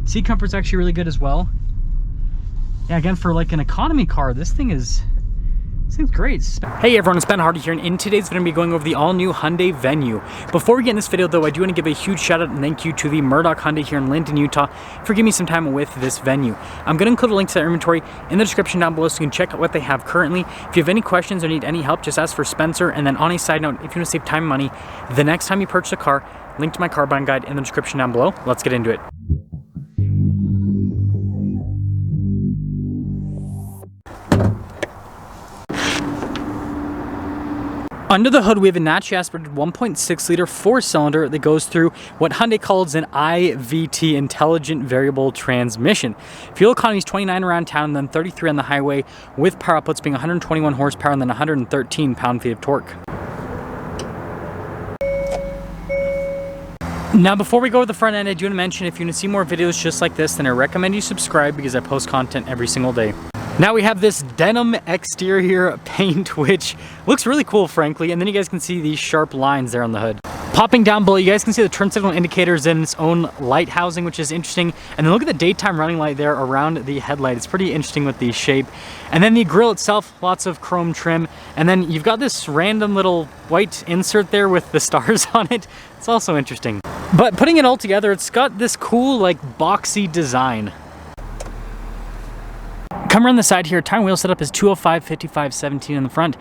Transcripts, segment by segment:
Seat comfort's actually really good as well. Yeah, again, for like an economy car, this thing's great. Hey everyone, it's Ben Hardy here, and in today's video, I'm going to be going over the all-new Hyundai Venue. Before we get in this video though, I do want to give a huge shout out and thank you to the Murdoch Hyundai here in Linden, Utah for giving me some time with this Venue. I'm going to include a link to their inventory in the description down below so you can check out what they have currently. If you have any questions or need any help, just ask for Spencer. And then on a side note, if you want to save time and money, the next time you purchase a car, link to my car buying guide in the description down below. Let's get into it. Under the hood, we have a naturally aspirated 1.6 liter 4-cylinder that goes through what Hyundai calls an IVT, Intelligent Variable Transmission. Fuel economy is 29 around town and then 33 on the highway, with power outputs being 121 horsepower and then 113 pound-feet of torque. Now, before we go to the front end, I do want to mention if you want to see more videos just like this, then I recommend you subscribe because I post content every single day. Now we have this denim exterior paint, which looks really cool, frankly, and then you guys can see these sharp lines there on the hood. Popping down below, you guys can see the turn signal indicators in its own light housing, which is interesting. And then look at the daytime running light there around the headlight. It's pretty interesting with the shape. And then the grille itself, lots of chrome trim. And then you've got this random little white insert there with the stars on it. It's also interesting. But putting it all together, it's got this cool, like, boxy design. Come around the side here, tire and wheel setup is 205, 55, 17 in the front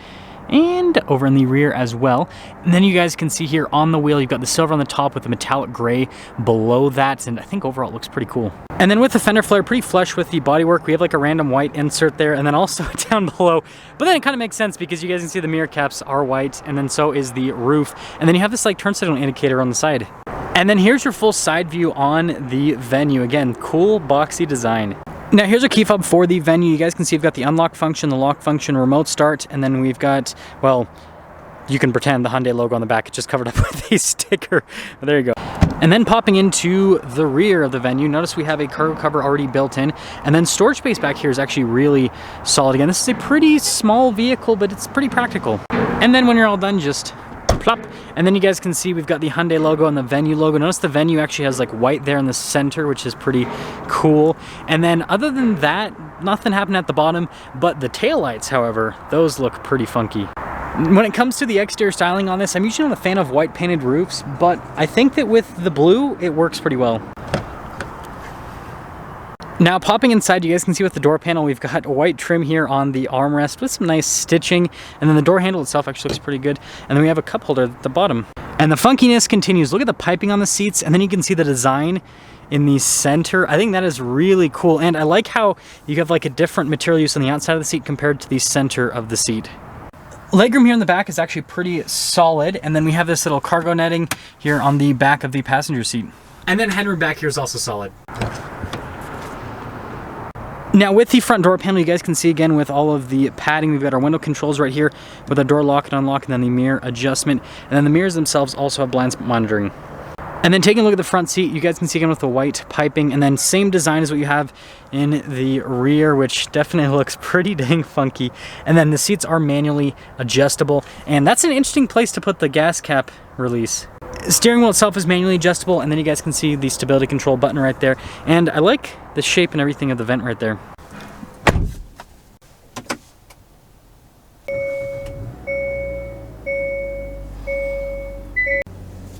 and over in the rear as well. And then you guys can see here on the wheel, you've got the silver on the top with the metallic gray below that, and I think overall it looks pretty cool. And then with the fender flare, pretty flush with the bodywork, we have like a random white insert there, and then also down below. But then it kind of makes sense because you guys can see the mirror caps are white, and then so is the roof. And then you have this like turn signal indicator on the side. And then here's your full side view on the Venue. Again, cool boxy design. Now here's a key fob for the Venue. You guys can see we've got the unlock function, the lock function, remote start, and then we've got, well, you can pretend the Hyundai logo on the back. It's just covered up with a sticker. But there you go. And then popping into the rear of the Venue, notice we have a cargo cover already built in, and then storage space back here is actually really solid. Again, this is a pretty small vehicle, but it's pretty practical. And then when you're all done, just plop. And then you guys can see we've got the Hyundai logo and the Venue logo. Notice the Venue actually has like white there in the center, which is pretty cool. And then other than that, nothing happened at the bottom, but the taillights, however, those look pretty funky. When it comes to the exterior styling on this, I'm usually not a fan of white painted roofs, but I think that with the blue, it works pretty well. Now popping inside, you guys can see with the door panel, we've got a white trim here on the armrest with some nice stitching, and then the door handle itself actually looks pretty good, and then we have a cup holder at the bottom. And the funkiness continues. Look at the piping on the seats, and then you can see the design in the center. I think that is really cool, and I like how you have like a different material use on the outside of the seat compared to the center of the seat. Legroom here in the back is actually pretty solid, and then we have this little cargo netting here on the back of the passenger seat. And then headroom back here is also solid. Now with the front door panel, you guys can see again with all of the padding, we've got our window controls right here with a door lock and unlock, and then the mirror adjustment. And then the mirrors themselves also have blind spot monitoring. And then taking a look at the front seat, you guys can see again with the white piping, and then same design as what you have in the rear, which definitely looks pretty dang funky. And then the seats are manually adjustable, and that's an interesting place to put the gas cap release. Steering wheel itself is manually adjustable, and then you guys can see the stability control button right there. And I like the shape and everything of the vent right there.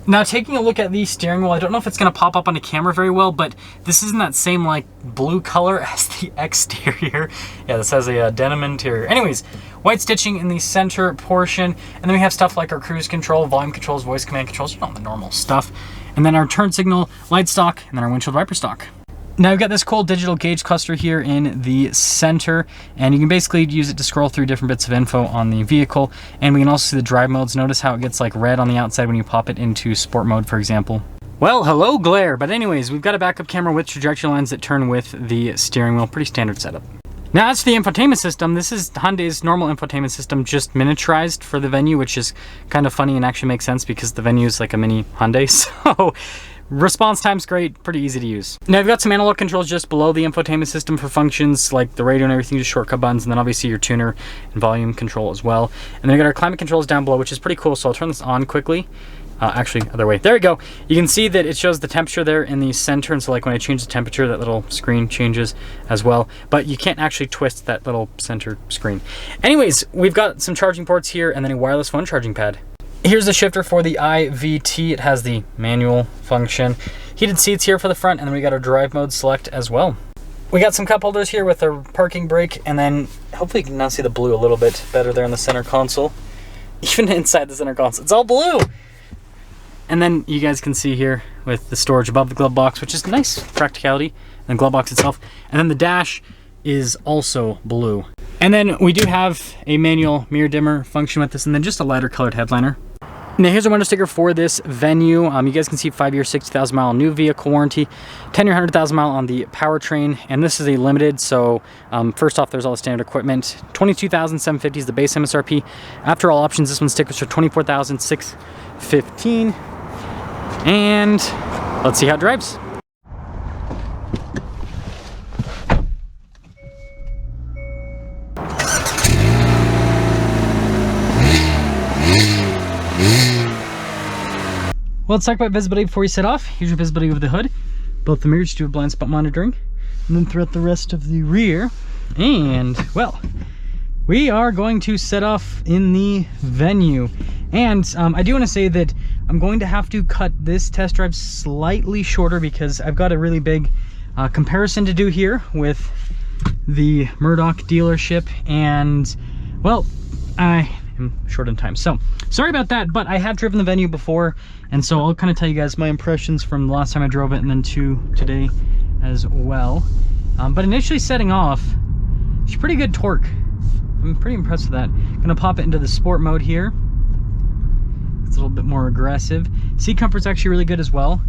Now taking a look at the steering wheel, I don't know if it's going to pop up on the camera very well, but this isn't that same like blue color as the exterior. Yeah, this has a denim interior. Anyways, white stitching in the center portion, and then we have stuff like our cruise control, volume controls, voice command controls, you know, the normal stuff. And then our turn signal, light stock, and then our windshield wiper stock. Now we've got this cool digital gauge cluster here in the center, and you can basically use it to scroll through different bits of info on the vehicle. And we can also see the drive modes. Notice how it gets like red on the outside when you pop it into sport mode, for example. Well, hello glare, but anyways, we've got a backup camera with trajectory lines that turn with the steering wheel. Pretty standard setup. Now as for the infotainment system, this is Hyundai's normal infotainment system, just miniaturized for the Venue, which is kind of funny and actually makes sense because the Venue is like a mini Hyundai, so response time's great, pretty easy to use. Now you've got some analog controls just below the infotainment system for functions like the radio and everything, just shortcut buttons, and then obviously your tuner and volume control as well. And then we got our climate controls down below, which is pretty cool, so I'll turn this on quickly. Actually, other way. There we go. You can see that it shows the temperature there in the center, and so like when I change the temperature, that little screen changes as well. But you can't actually twist that little center screen. Anyways, we've got some charging ports here and then a wireless phone charging pad. Here's the shifter for the IVT. It has the manual function. Heated seats here for the front, and then we got our drive mode select as well. We got some cup holders here with our parking brake, and then hopefully you can now see the blue a little bit better there in the center console. Even inside the center console, it's all blue. And then you guys can see here with the storage above the glove box, which is nice practicality, and the glove box itself. And then the dash is also blue. And then we do have a manual mirror dimmer function with this, and then just a lighter colored headliner. Now here's a window sticker for this Venue. You guys can see 5-year, 60,000 mile new vehicle warranty, 10-year, 100,000 mile on the powertrain, and this is a limited. So first off, there's all the standard equipment. 22,750 is the base MSRP. After all options, this one stickers for 24,615. And let's see how it drives. Well, let's talk about visibility before we set off. Here's your visibility over the hood. Both the mirrors do have blind spot monitoring. And then throughout the rest of the rear. And, well, we are going to set off in the Venue. And I do want to say that I'm going to have to cut this test drive slightly shorter because I've got a really big comparison to do here with the Murdoch dealership. And, well, I am short on time. So, sorry about that, but I have driven the Venue before. And so I'll kind of tell you guys my impressions from the last time I drove it and then to today as well. But initially setting off, it's pretty good torque. I'm pretty impressed with that. Gonna pop it into the sport mode here. It's a little bit more aggressive. Seat comfort's actually really good as well.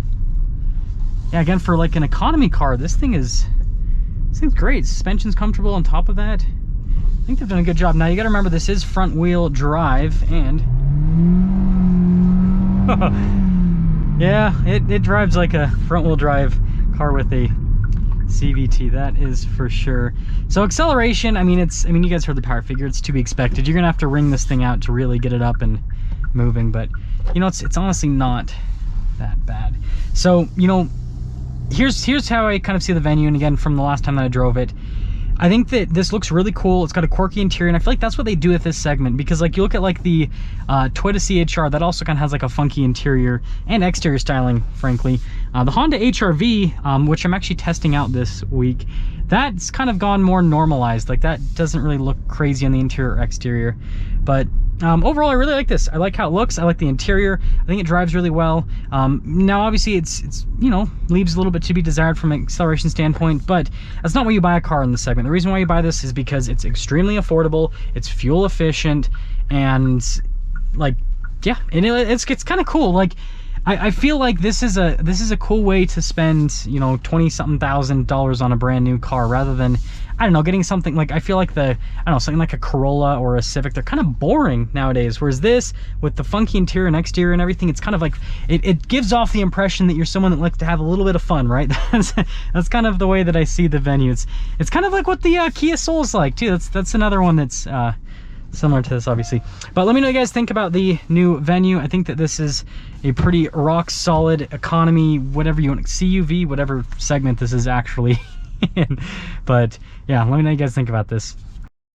Yeah, again, for like an economy car, this thing's great. Suspension's comfortable on top of that. I think they've done a good job. Now you gotta remember this is front wheel drive, and yeah, it drives like a front wheel drive car with a CVT, that is for sure. So acceleration, I mean you guys heard the power figure, it's to be expected. You're gonna have to wring this thing out to really get it up and moving, but you know, it's honestly not that bad. So, you know, here's how I kind of see the Venue, and again, from the last time that I drove it, I think that this looks really cool. It's got a quirky interior, and I feel like that's what they do with this segment, because like you look at like the Toyota CHR, that also kind of has like a funky interior and exterior styling, frankly. The Honda HR-V, which I'm actually testing out this week, that's kind of gone more normalized. Like that doesn't really look crazy on the interior or exterior. But overall, I really like this. I like how it looks. I like the interior. I think it drives really well. Now, obviously, it's you know, leaves a little bit to be desired from an acceleration standpoint, but that's not why you buy a car in this segment. The reason why you buy this is because it's extremely affordable, it's fuel efficient, and like, yeah, and it's kind of cool. Like, I feel like this is a cool way to spend, you know, $20-something thousand on a brand new car, rather than, I don't know, getting something like, I feel like something like a Corolla or a Civic, they're kind of boring nowadays. Whereas this, with the funky interior and exterior and everything, it's kind of like, it gives off the impression that you're someone that likes to have a little bit of fun, right? That's kind of the way that I see the Venue. It's kind of like what the Kia Soul is like too. That's another one that's similar to this, obviously. But let me know what you guys think about the new Venue. I think that this is a pretty rock solid economy, whatever you want, CUV, whatever segment this is actually in. But yeah, let me know what you guys think about this.